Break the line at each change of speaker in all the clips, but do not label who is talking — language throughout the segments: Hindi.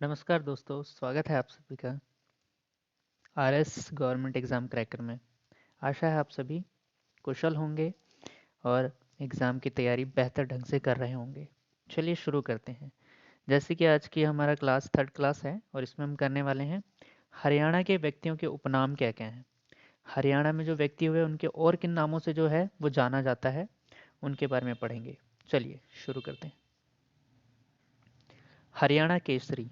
नमस्कार दोस्तों, स्वागत है आप सभी का आरएस गवर्नमेंट एग्ज़ाम क्रैकर में। आशा है आप सभी कुशल होंगे और एग्ज़ाम की तैयारी बेहतर ढंग से कर रहे होंगे। चलिए शुरू करते हैं। जैसे कि आज की हमारा क्लास 3rd क्लास है और इसमें हम करने वाले हैं हरियाणा के व्यक्तियों के उपनाम क्या-क्या हैं। हरियाणा में जो व्यक्ति हुए उनके और किन नामों से जो है वो जाना जाता है, उनके बारे में पढ़ेंगे। चलिए शुरू करते हैं। हरियाणा केसरी।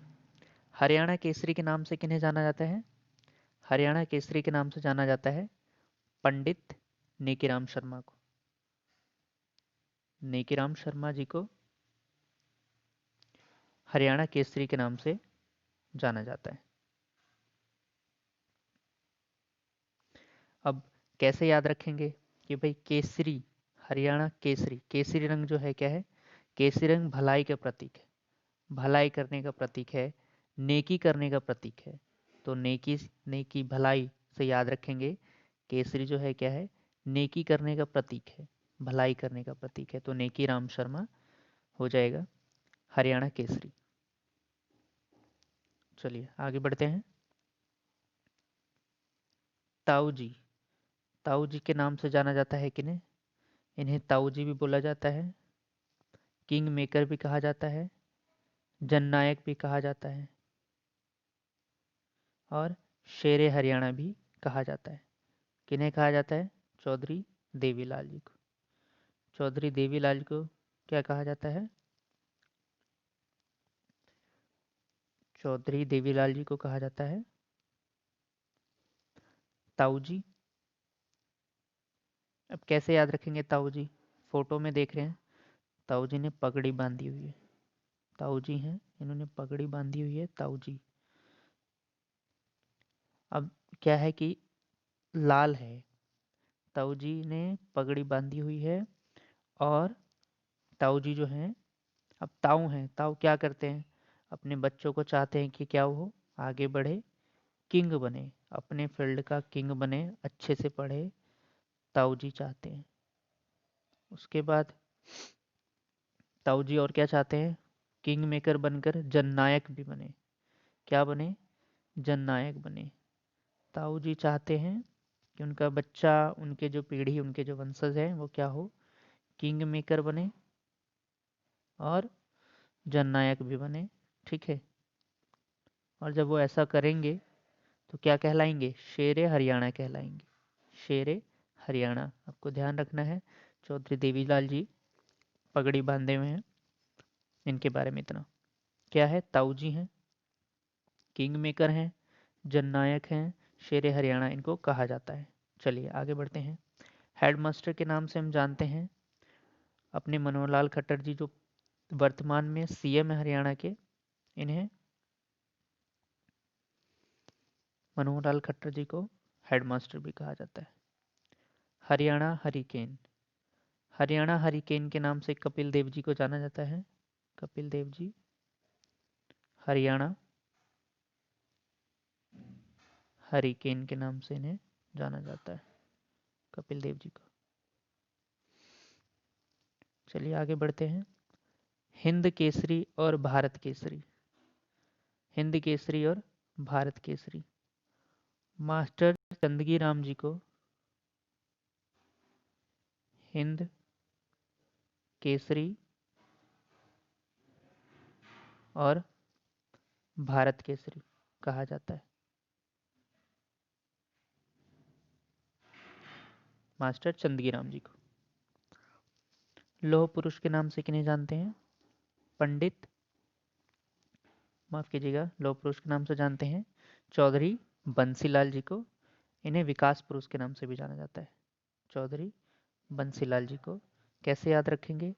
हरियाणा केसरी के नाम से किन्हें जाना जाता है? हरियाणा केसरी के नाम से जाना जाता है पंडित नेकीराम शर्मा को। नेकीराम शर्मा जी को हरियाणा केसरी के नाम से जाना जाता है। अब कैसे याद रखेंगे कि भाई केसरी, हरियाणा केसरी, केसरी रंग जो है क्या है? केसरी रंग भलाई का प्रतीक है, भलाई करने का प्रतीक है, नेकी करने का प्रतीक है। तो नेकी नेकी भलाई से याद रखेंगे। केसरी जो है क्या है? नेकी करने का प्रतीक है, भलाई करने का प्रतीक है। तो नेकी राम शर्मा हो जाएगा हरियाणा केसरी। चलिए आगे बढ़ते हैं। ताऊ जी। ताऊ जी के नाम से जाना जाता है किन्हें? इन्हें ताऊ जी भी बोला जाता है, किंग मेकर भी कहा जाता है, जननायक भी कहा जाता है और शेरे हरियाणा भी कहा जाता है। किन्हें कहा जाता है? चौधरी देवीलाल जी को। चौधरी देवीलाल को क्या कहा जाता है? चौधरी देवीलाल जी को कहा जाता है ताऊ जी। अब कैसे याद रखेंगे ताऊ जी? फोटो में देख रहे हैं, ताऊ जी ने पगड़ी बांधी हुई है। ताऊ जी हैं, इन्होंने पगड़ी बांधी हुई है, ताऊ जी। अब क्या है कि लाल है, ताऊ जी ने पगड़ी बांधी हुई है और ताऊ जी जो हैं, अब ताऊ हैं, ताऊ क्या करते हैं? अपने बच्चों को चाहते हैं कि क्या वो आगे बढ़े, किंग बने, अपने फील्ड का किंग बने, अच्छे से पढ़े, ताऊ जी चाहते हैं। उसके बाद ताऊ जी और क्या चाहते हैं? किंग मेकर बनकर जननायक भी बने। क्या बने? जननायक बने। ताऊ जी चाहते हैं कि उनका बच्चा, उनके जो पीढ़ी, उनके जो वंशज हैं वो क्या हो? किंग मेकर बने और जननायक भी बने। ठीक है। और जब वो ऐसा करेंगे तो क्या कहलाएंगे? शेरे हरियाणा कहलाएंगे। शेरे हरियाणा। आपको ध्यान रखना है। चौधरी देवीलाल जी पगड़ी बांधे हुए हैं, इनके बारे में इतना। क्या है? ताऊ जी हैं, किंग मेकर हैं, जननायक हैं, शेरे हरियाणा इनको कहा जाता है। चलिए आगे बढ़ते हैं। हेडमास्टर के नाम से हम जानते हैं अपने मनोहर लाल खट्टर जी, जो वर्तमान में सीएम है हरियाणा के। इन्हें, मनोहर लाल खट्टर जी को हेडमास्टर भी कहा जाता है। हरियाणा हरिकेन। हरियाणा हरिकेन के नाम से कपिल देव जी को जाना जाता है। कपिल देव जी हरियाणा हरिकेन के नाम से इन्हें जाना जाता है, कपिल देव जी को। चलिए आगे बढ़ते हैं। हिंद केसरी और भारत केसरी। हिंद केसरी और भारत केसरी। मास्टर चंदगी राम जी को हिंद केसरी और भारत केसरी कहा जाता है। मास्टर चंदगी राम जी को। लौह पुरुष के नाम से किन्हें जानते हैं? पंडित, माफ कीजिएगा, लौह पुरुष के नाम से जानते हैं चौधरी बंसीलाल जी को। इन्हें विकास पुरुष के नाम से भी जाना जाता है। चौधरी बंसीलाल जी को। कैसे याद रखेंगे?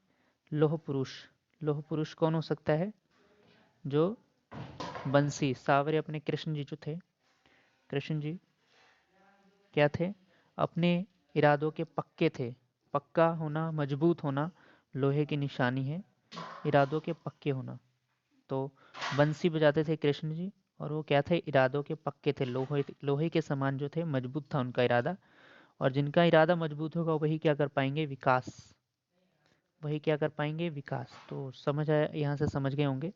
लौह पुरुष, लौह पुरुष कौन हो सकता है? जो बंसी, सावरे अपने कृष्ण जी जो थे, कृष्ण जी क्या थे? अपने इरादों के पक्के थे। पक्का होना, मजबूत होना लोहे की निशानी है, इरादों के पक्के होना। तो बंसी बजाते थे कृष्ण जी और वो क्या थे? इरादों के पक्के थे, लोहे लोहे के समान जो थे, मजबूत था उनका इरादा। और जिनका इरादा मजबूत होगा वही क्या कर पाएंगे? विकास। वही क्या कर पाएंगे? विकास। तो समझ आया, यहाँ से समझ गए होंगे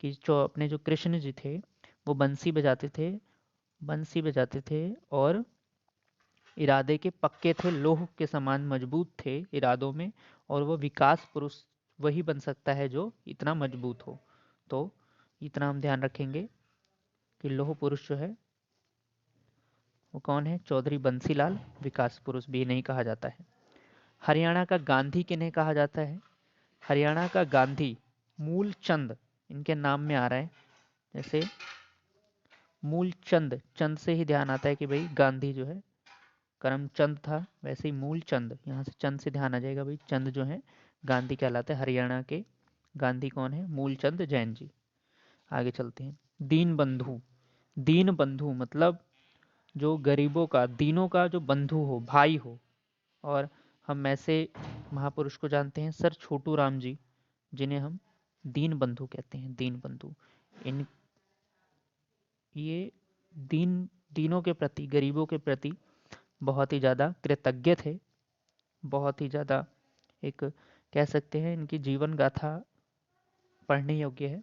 कि जो अपने जो कृष्ण जी थे वो बंसी बजाते थे और इरादे के पक्के थे, लोह के समान मजबूत थे इरादों में, और वो विकास पुरुष वही बन सकता है जो इतना मजबूत हो। तो इतना हम ध्यान रखेंगे कि लोह पुरुष जो है वो कौन है? चौधरी बंसीलाल विकास पुरुष भी नहीं कहा जाता है। हरियाणा का गांधी किन्हें कहा जाता है? हरियाणा का गांधी मूलचंद इनके नाम में आ रहा है। जैसे मूलचंद, चंद से ही ध्यान आता है कि भाई गांधी जो है करमचंद था, वैसे ही मूलचंद, यहाँ से चंद से ध्यान आ जाएगा भाई, चंद जो है गांधी कहलाते हैं। हरियाणा के गांधी कौन है? मूलचंद जैन जी। आगे चलते हैं। दीन बंधु, दीन बंधु मतलब जो गरीबों का, दीनों का जो बंधु हो, भाई हो। और हम ऐसे महापुरुष को जानते हैं सर छोटू राम जी, जिन्हें हम दीन बंधु कहते हैं। दीन बंधु इन ये दीनों के प्रति, गरीबों के प्रति बहुत ही ज़्यादा कृतज्ञ थे। बहुत ही ज़्यादा एक कह सकते हैं इनकी जीवन गाथा पढ़ने योग्य है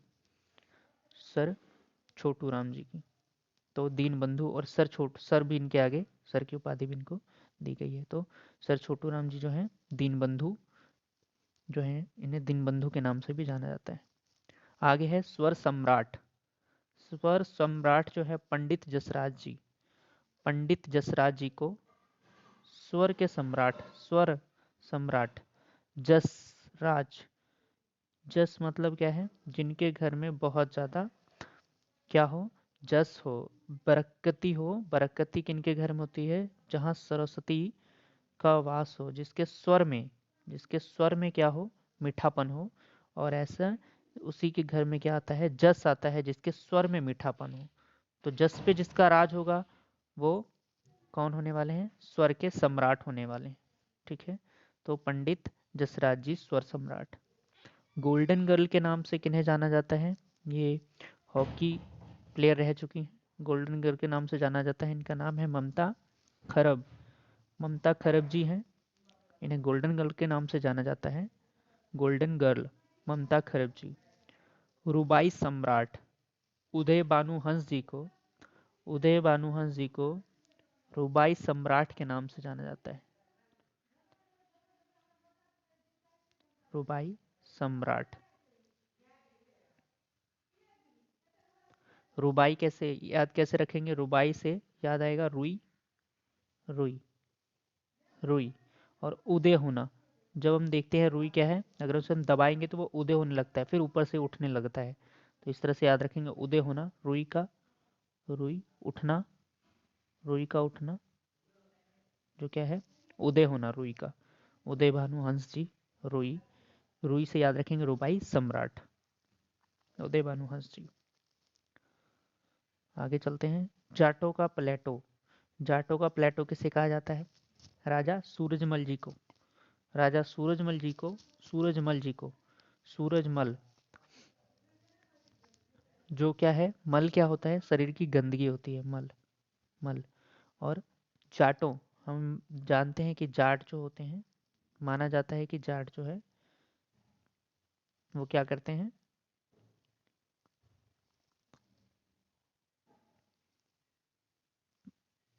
सर छोटू राम जी की। तो दीन बंधु और सर भी इनके आगे, सर की उपाधि भी इनको दी गई है। तो सर छोटू राम जी जो हैं दीन बंधु जो हैं, इन्हें दीन बंधु के नाम से भी जाना जाता है। आगे है स्वर सम्राट। स्वर सम्राट जो है पंडित जसराज जी। पंडित जसराज जी को स्वर के सम्राट, स्वर सम्राट जसराज, जस मतलब क्या है? जिनके घर में बहुत ज़्यादा क्या हो? जस हो, बरकती हो। बरकती किनके घर में होती है? जहाँ सरस्वती का वास हो, जिसके स्वर में क्या हो? मीठापन हो। और ऐसा उसी के घर में क्या आता है? जस आता है, जिसके स्वर में मीठापन हो। तो जस पे जिसका राज होगा वो कौन होने वाले हैं? स्वर के सम्राट होने वाले हैं। ठीक है, तो पंडित जसराज जी स्वर सम्राट। गोल्डन गर्ल के नाम से किन्हें जाना जाता है? ये हॉकी प्लेयर रह चुकी हैं। गोल्डन गर्ल के नाम से जाना जाता है। इनका नाम है ममता खरब। ममता खरब जी हैं, इन्हें गोल्डन गर्ल के नाम से जाना जाता है। गोल्डन गर्ल ममता खरब जी। रुबाई सम्राट उदय भानु हंस जी को, उदय भानु हंस जी को रुबाई सम्राट के नाम से जाना जाता है। रुबाई सम्राट। रुबाई कैसे याद कैसे रखेंगे? रुबाई से याद आएगा रुई, रुई, रुई। और उदय होना, जब हम देखते हैं रुई क्या है, अगर उसे हम दबाएंगे तो वो उदय होने लगता है, फिर ऊपर से उठने लगता है। तो इस तरह से याद रखेंगे, उदय होना, रुई का, रुई उठना, रुई का उठना जो क्या है? उदय होना रुई का। उदय भानु हंस जी रुई, रुई से याद रखेंगे रुबाई सम्राट, उदय भानु हंस जी। आगे चलते हैं। जाटों का प्लेटो। जाटों का प्लेटो किसे कहा जाता है? राजा सूरजमल जी को। राजा सूरजमल जी को, सूरजमल जी को, सूरजमल जो क्या है? मल क्या होता है? शरीर की गंदगी होती है, मल, मल। और जाटों, हम जानते हैं कि जाट जो होते हैं, माना जाता है कि जाट जो है वो क्या करते हैं?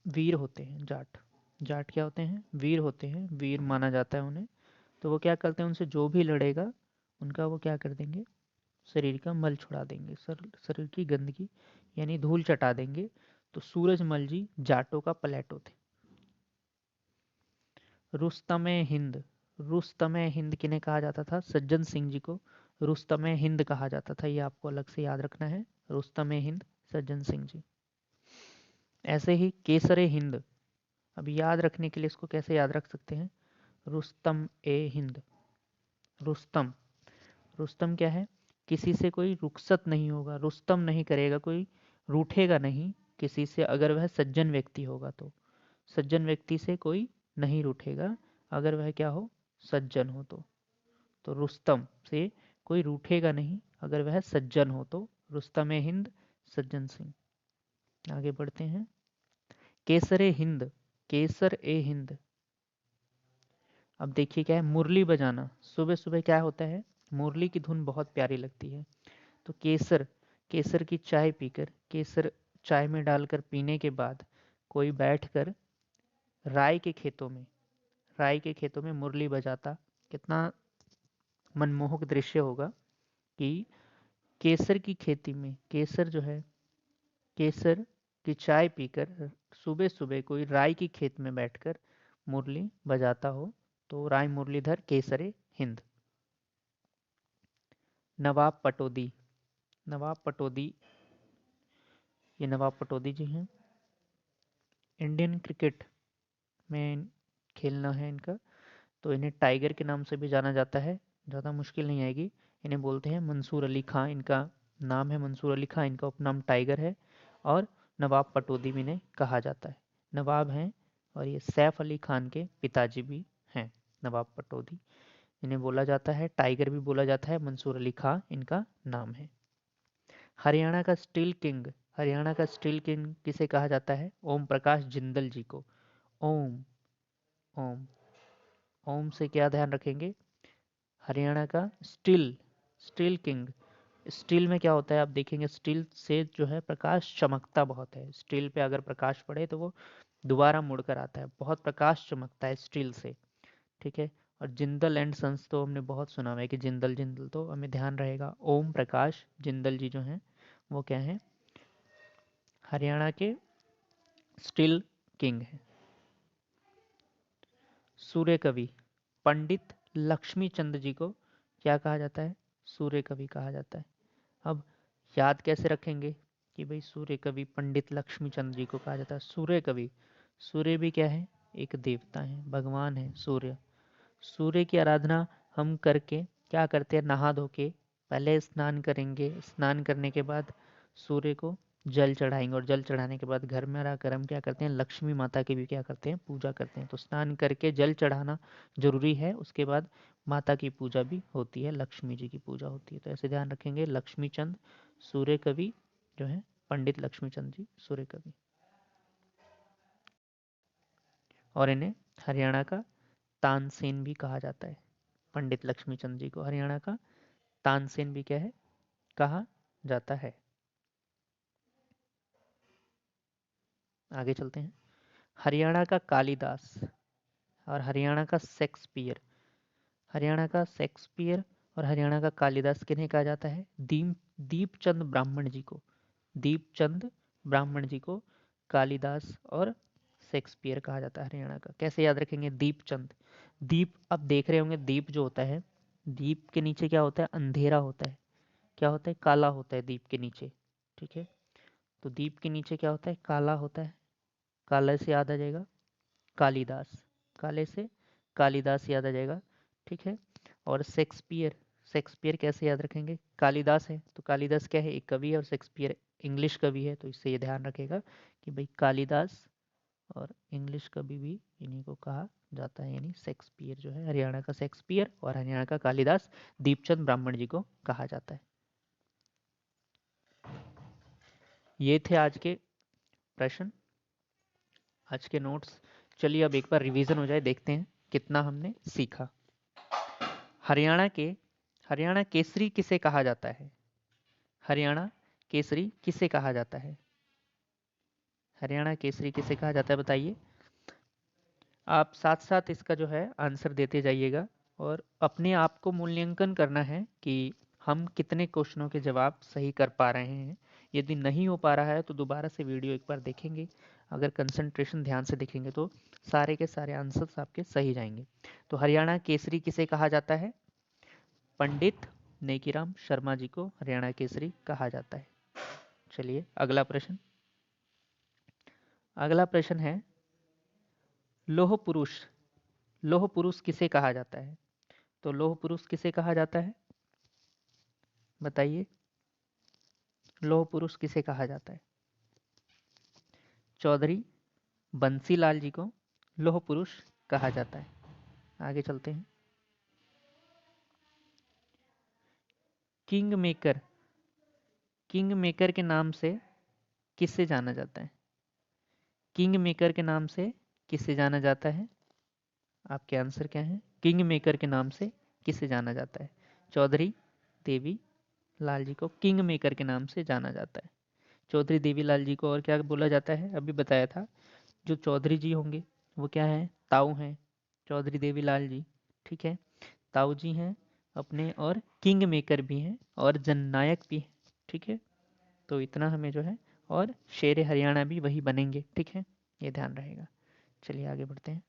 वीर होते हैं जाट। जाट क्या होते हैं? वीर होते हैं, वीर माना जाता है उन्हें। तो वो क्या करते हैं? उनसे जो भी लड़ेगा उनका वो क्या कर देंगे? शरीर का मल छुड़ा देंगे, शरीर की गंदगी यानी धूल चटा देंगे। तो सूरजमल जी जाटों का प्लेटो थे। रुस्तमे हिंद। रुस्तमे हिंद किन्हें कहा जाता था? सज्जन सिंह जी को रुस्तमे हिंद कहा जाता था। ये आपको अलग से याद रखना है, रुस्तमे हिंद सज्जन सिंह जी। ऐसे ही केसरे हिंद, अब याद रखने के लिए इसको कैसे याद रख सकते हैं? रुस्तम ए हिंद। रुस्तम, रुस्तम क्या है? किसी से कोई रुखसत नहीं होगा, रुस्तम नहीं करेगा, कोई रूठेगा नहीं किसी से, अगर वह सज्जन व्यक्ति होगा तो। सज्जन व्यक्ति से कोई नहीं रूठेगा अगर वह क्या हो? सज्जन हो तो रुस्तम से कोई रूठेगा नहीं अगर वह सज्जन हो तो। रुस्तम ए हिंद सज्जन सिंह। आगे बढ़ते हैं। केसरे हिंद, केसर ए हिंद। अब देखिए क्या है? मुरली बजाना, सुबह सुबह क्या होता है? मुरली की धुन बहुत प्यारी लगती है। तो केसर, केसर की चाय पीकर, केसर चाय में डालकर पीने के बाद कोई बैठकर राई के खेतों में, राई के खेतों में मुरली बजाता, कितना मनमोहक दृश्य होगा कि केसर की खेती में, केसर जो है, केसर की चाय पीकर सुबह सुबह कोई राई की खेत में बैठकर मुरली बजाता हो, तो राय मुरलीधर केसरे हिंद। नवाब पटौदी, नवाब पटौदी, ये नवाब पटौदी जी हैं। इंडियन क्रिकेट में खेलना है इनका, तो इन्हें टाइगर के नाम से भी जाना जाता है, ज़्यादा मुश्किल नहीं आएगी। इन्हें बोलते हैं मंसूर अली खां, इनका नाम है मंसूर अली खां, इनका उपनाम टाइगर है, और नवाब पटौदी भी इन्हें कहा जाता है। नवाब हैं और ये सैफ अली खान के पिताजी भी हैं, नवाब पटौदी। इन्हें बोला जाता है, टाइगर भी बोला जाता है, मंसूर अली खां इनका नाम है। हरियाणा का स्टील किंग, हरियाणा का स्टील किंग किसे कहा जाता है? ओम प्रकाश जिंदल जी को। ओम, ओम, ओम से क्या ध्यान रखेंगे? हरियाणा का स्टील, स्टील किंग। स्टील में क्या होता है आप देखेंगे, स्टील से जो है प्रकाश चमकता बहुत है, स्टील पे अगर प्रकाश पड़े तो वो दोबारा मुड़कर आता है, बहुत प्रकाश चमकता है स्टील से, ठीक है। और जिंदल एंड सन्स तो हमने बहुत सुना हुआ है कि जिंदल जिंदल, तो हमें ध्यान रहेगा। ओम प्रकाश जिंदल जी जो हैं वो क्या हैं? हरियाणा के स्टील किंग हैं। सूर्य कवि, पंडित लक्ष्मी चंद जी को क्या कहा जाता है? सूर्य कवि कहा जाता है। अब याद कैसे रखेंगे कि भाई सूर्य कवि पंडित लक्ष्मी चंद जी को कहा जाता है? सूर्य कवि, सूर्य भी क्या है? एक देवता है, भगवान है सूर्य। सूर्य की आराधना हम करके क्या करते हैं? नहा धो के पहले स्नान करेंगे, स्नान करने के बाद सूर्य को जल चढ़ाएंगे, और जल चढ़ाने के बाद घर में आकर हम क्या करते हैं? लक्ष्मी माता की भी क्या करते हैं? पूजा करते हैं। तो स्नान करके जल चढ़ाना जरूरी है, उसके बाद माता की पूजा भी होती है, लक्ष्मी जी की पूजा होती है। तो ऐसे ध्यान रखेंगे, लक्ष्मी चंद सूर्य कवि जो है, पंडित लक्ष्मी चंद जी सूर्य कवि। और इन्हें हरियाणा का तानसेन भी कहा जाता है। पंडित लक्ष्मी चंद जी को हरियाणा का तानसेन भी क्या है? कहा जाता है। आगे चलते हैं। हरियाणा का कालिदास और हरियाणा का शेक्सपियर, हरियाणा का शेक्सपियर और हरियाणा का कालिदास किन्हें कहा जाता है? दीपचंद ब्राह्मण जी को, दीपचंद ब्राह्मण जी को कालिदास और शेक्सपियर कहा जाता है हरियाणा का। कैसे याद रखेंगे? दीपचंद, दीप, अब देख रहे होंगे दीप जो होता है, दीप के नीचे क्या होता है? अंधेरा होता है, क्या होता है? काला होता है दीप के नीचे, ठीक है। तो दीप के नीचे क्या होता है? काला होता है, काले से याद आ जाएगा कालिदास, काले से कालिदास याद आ जाएगा, ठीक है। और शेक्सपियर, शेक्सपियर कैसे याद रखेंगे? कालिदास है तो कालिदास क्या है? एक कवि है, और शेक्सपियर इंग्लिश कवि है, तो इससे ये ध्यान रखेगा कि भाई कालिदास और इंग्लिश कवि भी इन्हीं को कहा जाता है, यानी शेक्सपियर जो है, हरियाणा का शेक्सपियर और हरियाणा का कालिदास दीपचंद ब्राह्मण जी को कहा जाता है। ये थे आज के प्रश्न, आज के नोट्स। चलिए अब एक बार रिवीजन हो जाए, देखते हैं कितना हमने सीखा। हरियाणा के, हरियाणा केसरी किसे कहा जाता है? हरियाणा केसरी किसे कहा जाता है? हरियाणा केसरी किसे कहा जाता है बताइए। आप साथ साथ इसका जो है आंसर देते जाइएगा, और अपने आप को मूल्यांकन करना है कि हम कितने क्वेश्चनों के जवाब सही कर पा रहे हैं। यदि नहीं हो पा रहा है तो दोबारा से वीडियो एक बार देखेंगे, अगर कंसंट्रेशन ध्यान से देखेंगे तो सारे के सारे आंसर्स आपके सही जाएंगे। तो हरियाणा केसरी किसे कहा जाता है? पंडित नेकीराम शर्मा जी को हरियाणा केसरी कहा जाता है। चलिए अगला प्रश्न, अगला प्रश्न है लौह पुरुष, लौह पुरुष किसे कहा जाता है? तो लौह पुरुष किसे कहा जाता है बताइए, लौह पुरुष किसे कहा जाता है? चौधरी बंसीलाल जी को लौह पुरुष कहा जाता है। आगे चलते हैं। किंग मेकर, किंग मेकर के नाम से किससे जाना जाता है? किंग मेकर के नाम से किससे जाना जाता है? आपके आंसर क्या है? किंग मेकर के नाम से किसे जाना जाता है? चौधरी देवी लाल जी को किंग मेकर के नाम से जाना जाता है। चौधरी देवीलाल जी को और क्या बोला जाता है, अभी बताया था। जो चौधरी जी होंगे वो क्या है, ताऊ हैं, चौधरी देवीलाल जी, ठीक है। ताऊ जी हैं अपने, और किंग मेकर भी हैं और जननायक भी हैं, ठीक है। तो इतना हमें जो है, और शेर हरियाणा भी वही बनेंगे, ठीक है, ये ध्यान रहेगा। चलिए आगे बढ़ते हैं।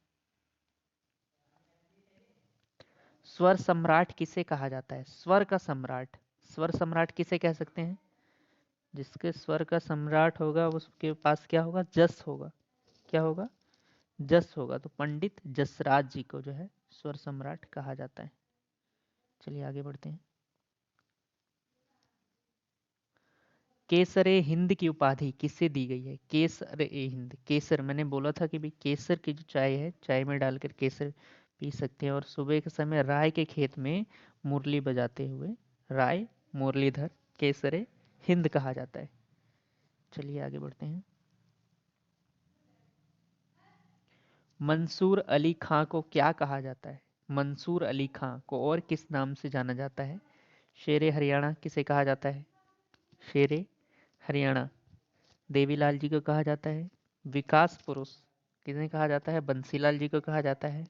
स्वर सम्राट किसे कहा जाता है, स्वर का सम्राट, स्वर सम्राट किसे कह सकते हैं, जिसके स्वर का सम्राट होगा उसके पास क्या होगा, जस होगा, क्या होगा, जस होगा। तो पंडित जसराज जी को जो है स्वर सम्राट कहा जाता है। चलिए आगे बढ़ते हैं। केसरे हिंद की उपाधि किसे दी गई है, केसर ए हिंद, केसर मैंने बोला था कि भाई केसर की जो चाय है, चाय में डालकर केसर पी सकते हैं। और सुबह के समय राय के खेत में मुरली बजाते हुए राय मुरलीधर केसरे हिंद कहा जाता है। चलिए आगे बढ़ते हैं। मंसूर अली खां को क्या कहा जाता है, मंसूर अली खां को और किस नाम से जाना जाता है, शेरे हरियाणा किसे कहा जाता है, शेरे हरियाणा देवीलाल जी को कहा जाता है। विकास पुरुष किसे कहा जाता है, बंसीलाल जी को कहा जाता है।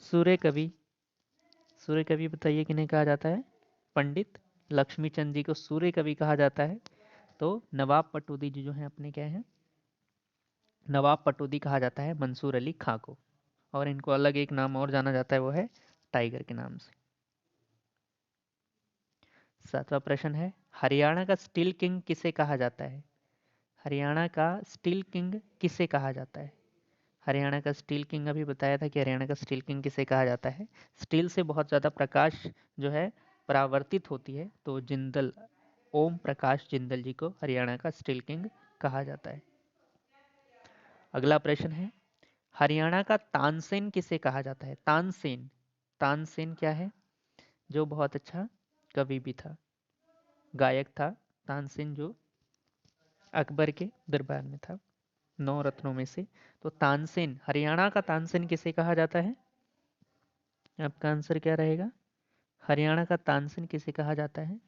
सूर्य कवि, सूर्य कवि बताइए किन्हें कहा जाता है, पंडित लक्ष्मीचंद जी को सूर्य कवि कहा जाता है। तो नवाब पटौदी जी जो हैं अपने क्या हैं, नवाब पटौदी कहा जाता है मंसूर अली खां को। और इनको अलग एक नाम और जाना जाता है, वो है टाइगर के नाम से। सातवां प्रश्न है, हरियाणा का स्टील किंग किसे कहा जाता है, हरियाणा का स्टील किंग किसे कहा जाता है। हरियाणा का स्टील किंग अभी बताया था कि हरियाणा का स्टील किंग किसे कहा जाता है। स्टील से बहुत ज़्यादा प्रकाश जो है परावर्तित होती है, तो जिंदल, ओम प्रकाश जिंदल जी को हरियाणा का स्टील किंग कहा जाता है। अगला प्रश्न है, हरियाणा का तानसेन किसे कहा जाता है, तानसेन, तानसेन क्या है, जो बहुत अच्छा कवि भी था, गायक था, तानसेन जो अकबर के दरबार में था, 9 रत्नों में से। तो तानसेन, हरियाणा का तानसेन किसे कहा जाता है, आपका आंसर क्या रहेगा, हरियाणा का तानसेन किसे कहा जाता है।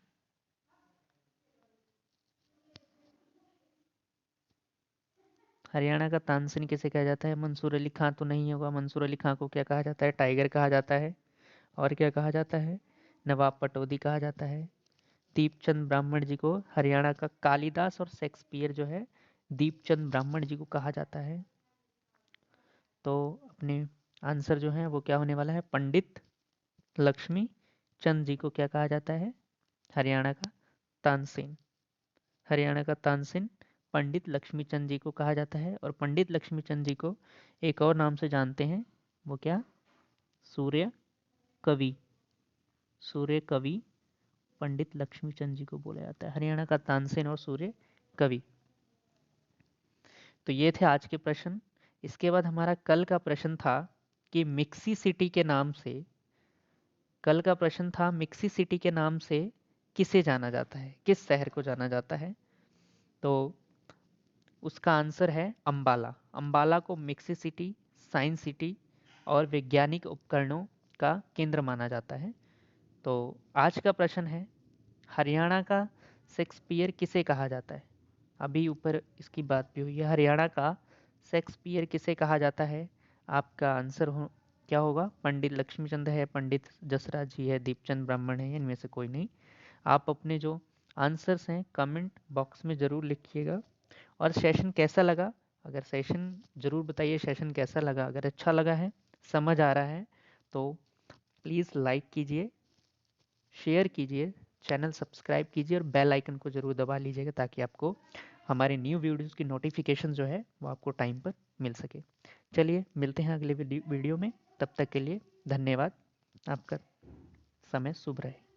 हरियाणा का तानसेन किसे कहा जाता है, मंसूर अली खां तो नहीं होगा, मंसूर अली खां को क्या कहा जाता है, टाइगर कहा जाता है। और क्या कहा जाता है, नवाब पटौदी कहा जाता है। दीपचंद ब्राह्मण जी को हरियाणा का कालिदास और शेक्सपियर जो है दीपचंद ब्राह्मण जी को कहा जाता है। तो अपने आंसर जो है वो क्या होने वाला है, पंडित लक्ष्मी चंद जी को क्या कहा जाता है, हरियाणा का तानसेन, हरियाणा का तानसेन पंडित लक्ष्मीचंद जी को कहा जाता है। और पंडित लक्ष्मीचंद जी को एक और नाम से जानते हैं, वो क्या, सूर्य कवि, सूर्य कवि पंडित लक्ष्मीचंद जी को बोला जाता है, हरियाणा का तानसेन और सूर्य कवि। तो ये थे आज के प्रश्न। इसके बाद हमारा कल का प्रश्न था कि मिक्सी सिटी के नाम से, कल का प्रश्न था मिक्सी सिटी के नाम से किसे जाना जाता है, किस शहर को जाना जाता है। तो उसका आंसर है अंबाला। अंबाला को मिक्सी सिटी, साइंस सिटी और वैज्ञानिक उपकरणों का केंद्र माना जाता है। तो आज का प्रश्न है, हरियाणा का शेक्सपियर किसे कहा जाता है। अभी ऊपर इसकी बात भी हुई है, हरियाणा का शेक्सपियर किसे कहा जाता है। आपका आंसर क्या होगा, पंडित लक्ष्मीचंद है, पंडित जसराज जी है, दीपचंद ब्राह्मण है, इनमें से कोई नहीं। आप अपने जो आंसर्स हैं कमेंट बॉक्स में ज़रूर लिखिएगा। और सेशन कैसा लगा, अगर सेशन ज़रूर बताइए, सेशन कैसा लगा, अगर अच्छा लगा है, समझ आ रहा है, तो प्लीज़ लाइक कीजिए, शेयर कीजिए, चैनल सब्सक्राइब कीजिए और बेल आइकन को ज़रूर दबा लीजिएगा, ताकि आपको हमारे न्यू वीडियोज़ की नोटिफिकेशन जो है वो आपको टाइम पर मिल सके। चलिए मिलते हैं अगले वीडियो में, तब तक के लिए धन्यवाद, आपका समय शुभ रहे।